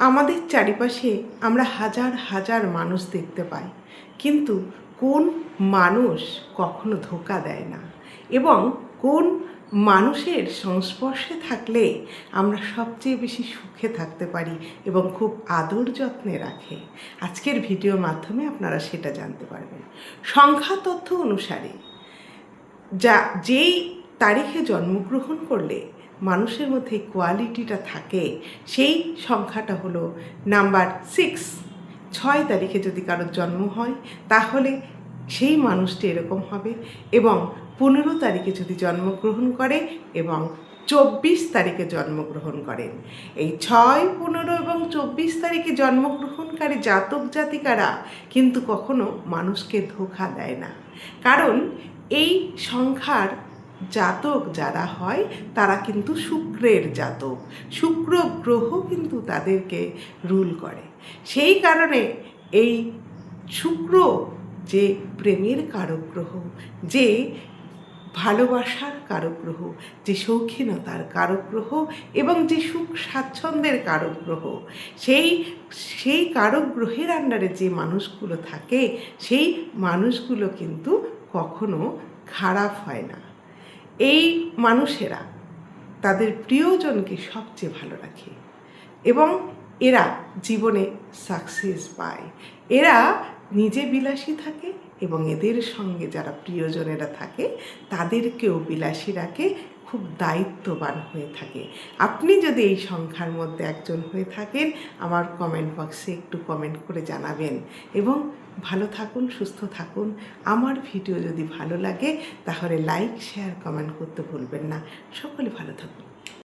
আমাদের চারিপাশে আমরা হাজার হাজার মানুষ দেখতে পাই, কিন্তু কোন মানুষ কখনো ধোঁকা দেয় না এবং কোন মানুষের সংস্পর্শে থাকলে আমরা সবচেয়ে বেশি সুখে থাকতে পারি এবং খুব আদর যত্নে রাখে। আজকের ভিডিওর মাধ্যমে আপনারা সেটা জানতে পারবেন। সংখ্যা তথ্য অনুসারে যেই তারিখে জন্মগ্রহণ করলে মানুষের মধ্যে কোয়ালিটিটা থাকে, সেই সংখ্যাটা হলো নাম্বার 6। 6 তারিখে যদি কারোর জন্ম হয় তাহলে সেই মানুষটি এরকম হবে, এবং 15 তারিখে যদি জন্মগ্রহণ করে এবং 24 তারিখে জন্মগ্রহণ করেন, এই 6, 15 এবং 24 তারিখে জন্মগ্রহণকারী জাতক জাতিকারা কিন্তু কখনো মানুষকে ধোঁকা দেয় না। কারণ এই সংখ্যার জাতক যারা হয় তারা কিন্তু শুক্রের জাতক, শুক্র গ্রহ কিন্তু তাদেরকে রুল করে। সেই কারণে এই শুক্র যে প্রেমের কারক গ্রহ, যে ভালোবাসার কারক গ্রহ, যে শৌখিনতার কারক গ্রহ এবং যে সুখ স্বাচ্ছন্দ্যের কারক গ্রহ, সেই কারক গ্রহের আন্ডারে যে মানুষগুলো থাকে, সেই মানুষগুলো কিন্তু কখনো খারাপ হয় না। এই মানুষেরা তাদের প্রিয়জনকে সবচেয়ে ভালো রাখে এবং এরা জীবনে সাকসেস পায়। এরা নিজে বিলাসী থাকে এবং এদের সঙ্গে যারা প্রিয়জনেরা থাকে তাদেরকেও বিলাসী রাখে, খুব দায়িত্ববান হয়ে থাকে। আপনি যদি এই সংখ্যার মধ্যে একজন হয়ে থাকেন, আমার কমেন্ট বক্সে একটু কমেন্ট করে জানাবেন এবং ভালো থাকুন, সুস্থ থাকুন। আমার ভিডিও যদি ভালো লাগে তাহলে লাইক, শেয়ার, কমেন্ট করতে ভুলবেন না। সকলে ভালো থাকুন।